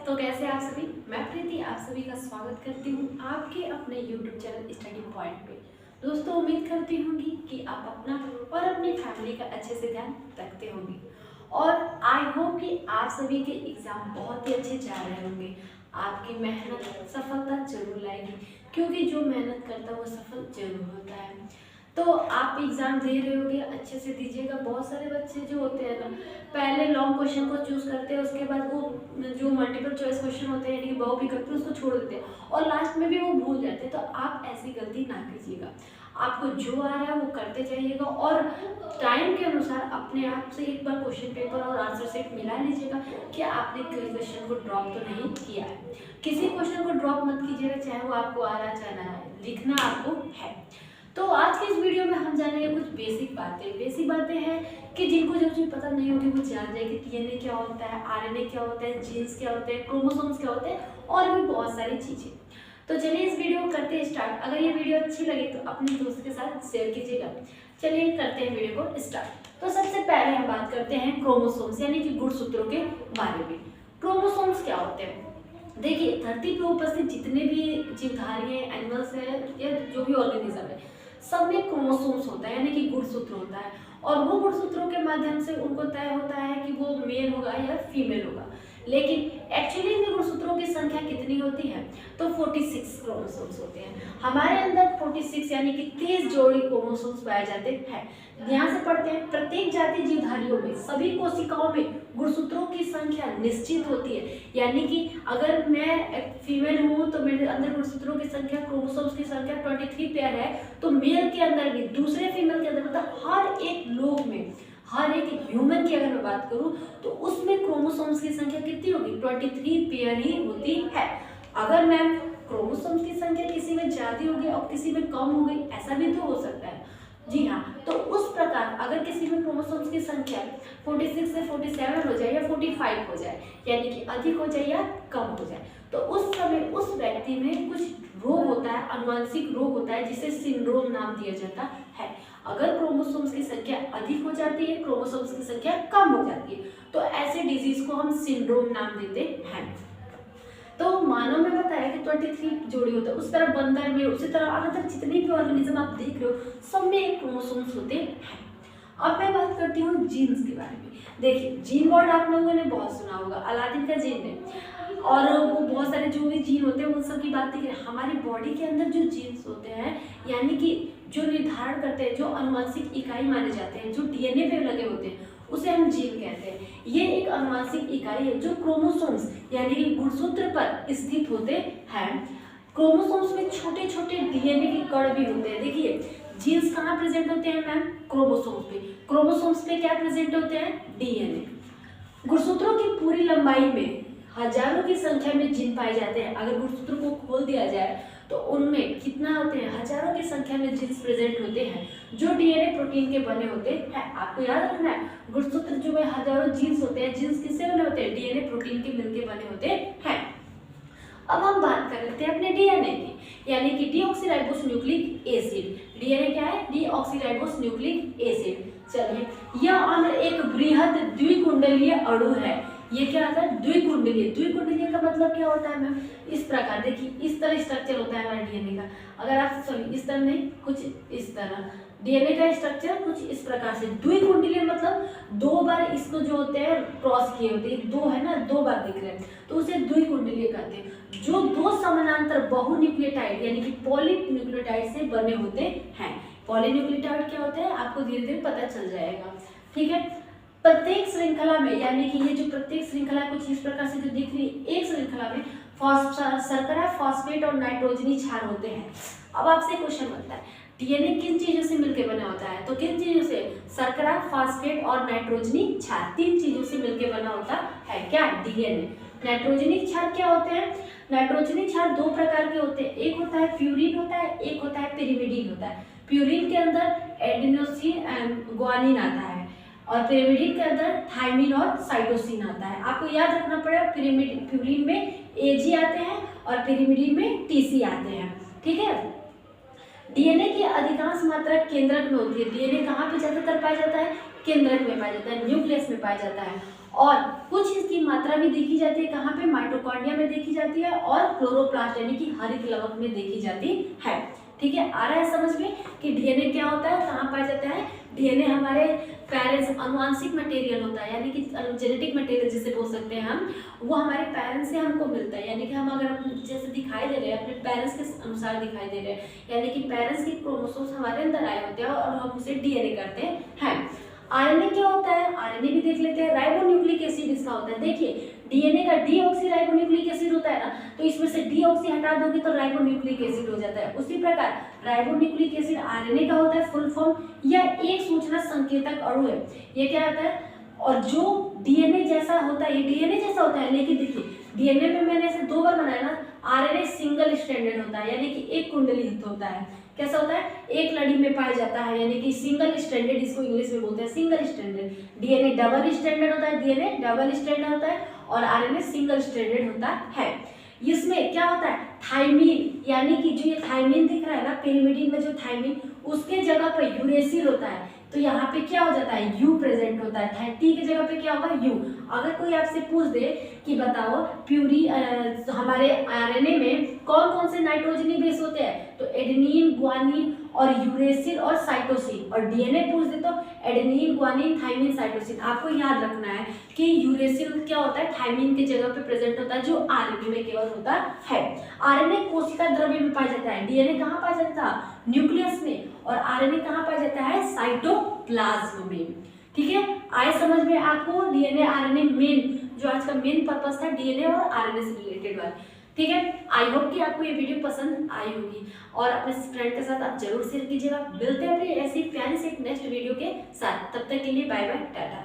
तो कैसे आप सभी। मैं प्रीति आप सभी का स्वागत करती हूँ आपके अपने YouTube चैनल स्टडी पॉइंट पे। दोस्तों उम्मीद करती होंगी कि आप अपना और अपनी फैमिली का अच्छे से ध्यान रखते होंगे और आई होप कि आप सभी के एग्ज़ाम बहुत ही अच्छे जा रहे होंगे। आपकी मेहनत सफलता जरूर लाएगी क्योंकि जो मेहनत करता है वो सफल जरूर होता है। तो आप एग्ज़ाम दे रहे होगे, अच्छे से दीजिएगा। बहुत सारे बच्चे जो होते हैं ना, पहले लॉन्ग क्वेश्चन को चूज़ करते हैं, उसके बाद वो जो मल्टीपल चॉइस क्वेश्चन होते हैं यानी बहु विकल्प उसको छोड़ देते हैं और लास्ट में भी वो भूल जाते हैं। तो आप ऐसी गलती ना कीजिएगा। आपको जो आ रहा है वो करते जाइएगा और टाइम के अनुसार अपने आप से एक बार क्वेश्चन पेपर और आंसर सेट मिला लीजिएगा कि आपने कोई क्वेश्चन को ड्रॉप तो नहीं किया है। किसी क्वेश्चन को ड्रॉप मत कीजिएगा, चाहे वो आपको आ रहा चाहे ना आए, लिखना आपको है। तो आज के इस वीडियो में हम जानेंगे कुछ बेसिक बातें हैं कि जिनको जो चीज़ पता नहीं होगी वो जान जाएगी। डीएनए क्या होता है, आरएनए क्या होता है, जीन्स क्या होते हैं, क्रोमोसोम्स क्या होते हैं और भी बहुत सारी चीज़ें। तो चलिए इस वीडियो को करते हैं स्टार्ट। अगर ये वीडियो अच्छी लगे तो अपने दोस्त के साथ शेयर कीजिएगा। चलिए करते हैं वीडियो को स्टार्ट। तो सबसे पहले हम बात करते हैं क्रोमोसोम्स यानी कि गुणसूत्रों के बारे में। क्रोमोसोम्स क्या होते हैं? देखिए, धरती पर उपस्थित जितने भी जीवधारी हैं, एनिमल्स हैं या जो भी ऑर्गेनिज्म है, सब में क्रोमोसोम्स होता है यानी कि गुणसूत्र होता है और वो गुणसूत्रों के माध्यम से उनको तय होता है कि वो मेल होगा या फीमेल होगा। लेकिन एक्चुअली इन गुणसूत्रों की संख्या कितनी होती है? तो 46 क्रोमोसोम्स होते हैं। हमारे अंदर 46 यानी कि 30 जोड़ी क्रोमोसोम्स पाए जाते हैं। ध्यान से पढ़ते हैं। प्रत्येक जाति जीवधारियों में सभी कोशिकाओं में गुणसूत्रों की संख्या निश्चित होती है। यानी कि अगर मैं फीमेल हूँ तो मेरे अंदर गुणसूत्रों की संख्या, क्रोमोसोम्स की संख्या 23 पेयर है, तो मेल के अंदर भी, दूसरे फीमेल के अंदर, मतलब हर एक लोग में, हर एक ह्यूमन की अगर मैं बात करूं तो उसमें क्रोमोसोम्स की संख्या कितनी होगी? 23 पेयर ही होती है। अगर मैम क्रोमोसोम्स की संख्या किसी में ज्यादा होगी और किसी में कम हो गई, ऐसा भी तो हो सकता है। जी हाँ, तो उस प्रकार अगर किसी में क्रोमोसोम्स की संख्या 46 से 47 हो जाए या 45 हो जाए, यानी कि अधिक हो जाए या कम हो जाए, तो उस समय उस व्यक्ति में कुछ रोग होता है, आनुवंशिक रोग होता है जिसे सिंड्रोम नाम दिया जाता है। अगर क्रोमोसोम्स की संख्या अधिक हो जाती है, क्रोमोसोम्स की संख्या कम हो जाती है, तो ऐसे डिजीज को हम सिंड्रोम नाम देते हैं। तो मानव में बताया कि 23 जोड़ी होता है, उस तरह बंदर में, उसी तरह अलग जितने भी ऑर्गेनिज्म आप देख रहे हो सब में एक क्रोमोसोम्स होते हैं। अब मैं बात करती हूँ जीन्स के बारे में। देखिए, जीन वर्ड आप लोगों ने बहुत सुना होगा, अलादीन का जीन है और वो बहुत सारे जो भी जीन होते हैं उन सब की बात नहीं करें। हमारी बॉडी के अंदर जो जीन्स होते हैं यानी कि जो निर्धारण करते हैं, जो आनुवंशिक इकाई माने जाते हैं, जो डीएनए पे लगे होते हैं, उसे हम जीन कहते हैं। ये एक आनुवंशिक इकाई है जो क्रोमोसोम्स यानी कि गुणसूत्र पर स्थित होते हैं। क्रोमोसोम्स में छोटे छोटे डीएनए के कण भी होते हैं। देखिए, जीन्स कहाँ प्रेजेंट होते हैं मैम? क्रोमोसोम्स पे। क्रोमोसोम्स पे क्या प्रेजेंट होते हैं? डीएनए। गुणसूत्रों की पूरी लंबाई में हजारों की संख्या में जीन पाए जाते हैं। अगर गुणसूत्र को खोल दिया जाए तो उनमें कितना होते हैं? हजारों की संख्या में जीन्स प्रेजेंट होते हैं जो डीएनए प्रोटीन के बने होते हैं। आपको याद रखना है, गुणसूत्र जो में हजारों जीन्स होते हैं। जीन्स किससे बने होते हैं? डीएनए प्रोटीन के मिलकर बने होते हैं। अब हम बात कर लेते हैं अपने डीएनए की, यानी कि डीऑक्सीराइबोस न्यूक्लिक एसिड। डीएनए क्या है? Deoxyribose nucleic acid. चलिए, यह अम्ल एक बृहद द्विकुंडलीय अणु है। ये क्या होता है? द्विकुंडलीय। द्विकुंडलीय का मतलब क्या होता है मैम? इस प्रकार देखिए, इस तरह स्ट्रक्चर होता है हमारे डीएनए का। अगर आप सॉरी इस तरह नहीं, कुछ इस तरह डीएनए का स्ट्रक्चर कुछ इस प्रकार से। द्विकुंडलीय मतलब दो बार इसको जो होते हैं क्रॉस किए होते हैं, दो है ना, दो बार दिख रहे हैं, तो उसे द्विकुंडलीय कहते हैं। जो दो समानांतर बहुन्यूक्लियोटाइड यानी कि पॉलीन्यूक्लियोटाइड से बने होते हैं। पॉलीन्यूक्लियोटाइड क्या होते हैं आपको धीरे धीरे पता चल जाएगा। ठीक है, प्रत्येक श्रृंखला में, यानी कि ये जो प्रत्येक श्रृंखला कुछ इस प्रकार से जो दिख रही है, एक श्रृंखला में शर्करा, फॉस्फेट और नाइट्रोजनी क्षार होते हैं। अब आपसे क्वेश्चन बनता है, डीएनए किन चीजों से मिलकर बना होता है? तो किन चीजों से? शर्करा, फॉस्फेट और नाइट्रोजनी क्षार, तीन चीजों से मिलकर बना होता है क्या? डीएनए। नाइट्रोजनी क्षार क्या होते हैं? नाइट्रोजनी क्षार दो प्रकार के होते हैं। एक होता है प्यूरिन होता है, एक होता है पिरिमिडीन होता है। प्यूरिन के अंदर एडेनोसिन ग्वानिन आता है और पिरिमिडीन के अंदर थायमिन और साइटोसिन आता है। आपको याद रखना पड़ेगा, प्यूरिन में एजी आते हैं और पिरिमिडीन में टीसी आते हैं। ठीक है, डीएनए की अधिकांश मात्रा केंद्रक में होती है। डीएनए कहाँ पे ज्यादातर पाया जाता है? केंद्रक में पाया जाता है, न्यूक्लियस में पाया जाता है। और कुछ इसकी मात्रा भी देखी जाती है कहाँ पे, माइटोकॉन्ड्रिया में देखी जाती है और क्लोरोप्लास्ट यानी कि हरित लवक में देखी जाती है। ठीक है, आ रहा है समझ में कि डीएनए क्या होता है, कहाँ पाया जाता है। डीएनए हमारे पेरेंट्स, अनुवांशिक मटेरियल होता है, यानी कि जेनेटिक मटेरियल जिसे बोल सकते हैं हम, वो हमारे पेरेंट्स से हमको मिलता है। यानी कि हम अगर जैसे दिखाई दे रहे हैं अपने पेरेंट्स के अनुसार दिखाई दे रहे हैं, यानी कि पेरेंट्स के क्रोमोसोम्स हमारे अंदर आए होते हैं और हम उसे डीएनए करते हैं। आरएनए क्या होता है, आरएनए भी देख लेते हैं। राइबोन्यूक्लिक एसिड इसका होता है। देखिए डीएनए का डीऑक्सी राइबोन्यूक्लिक एसिड होता है ना, तो इसमें से डीऑक्सी हटा दोगे तो राइबोन्यूक्लिक एसिड हो जाता है। उसी प्रकार राइबोन्यूक्लिक एसिड आरएनए का होता है फुल फॉर्म, यह एक सूचना संकेतक अणु है। ये क्या होता है, और जो डीएनए जैसा होता है, ये डीएनए जैसा होता है, लेकिन देखिए डीएनए में मैंने ऐसे 2 बार बनाया ना, आरएनए सिंगल स्ट्रैंडेड होता है, यानी कि एक कुंडलीयुक्त होता है। कैसा होता है, एक लड़ी में पाया जाता है, यानी कि सिंगल स्ट्रैंडेड, इसको इंग्लिश में बोलते हैं single stranded. DNA double stranded होता है, डीएनए डबल स्ट्रैंडेड होता है और आरएनए सिंगल स्ट्रैंडेड होता है। इसमें क्या होता है, थाइमीन, यानी कि जो ये थाइमीन दिख रहा है ना पिरिमिडीन में, जो थाइमीन, उसके जगह पर यूरेसिल होता है, तो यहाँ पे क्या हो जाता है, यू प्रेजेंट होता है। टी की जगह पे क्या होगा, यू। अगर कोई आपसे पूछ दे कि बताओ प्यूरी हमारे आरएनए में कौन कौन से नाइट्रोजनी बेस होते हैं, तो एडेनिन, ग्वानिन और यूरेसिल और साइटोसिन। और डीएनए पूछ दे तो एडेनिन, ग्वानिन, थाइमिन, साइटोसिन। आपको याद रखना है कि यूरेसिल क्या होता है, थाइमिन की जगह पे प्रेजेंट होता है, जो आरएनए में केवल होता है। आरएनए कोशिका द्रव्य में पाया जाता है। डीएनए कहाँ पाया जाता है, न्यूक्लियस में, और आरएनए कहाँ पाया जाता है, साइटोप्लाज्म में। ठीक है, आए समझ में आपको डीएनए आरएनए मेन, जो आज का मेन पर्पस था डीएनए और आरएनए से रिलेटेड वाला। ठीक है, आई होप कि आपको ये वीडियो पसंद आई होगी और अपने फ्रेंड के साथ आप जरूर शेयर कीजिएगा। मिलते हैं अपनी ऐसी प्यारी से एक नेक्स्ट वीडियो के साथ, तब तक के लिए बाय बाय, टाटा।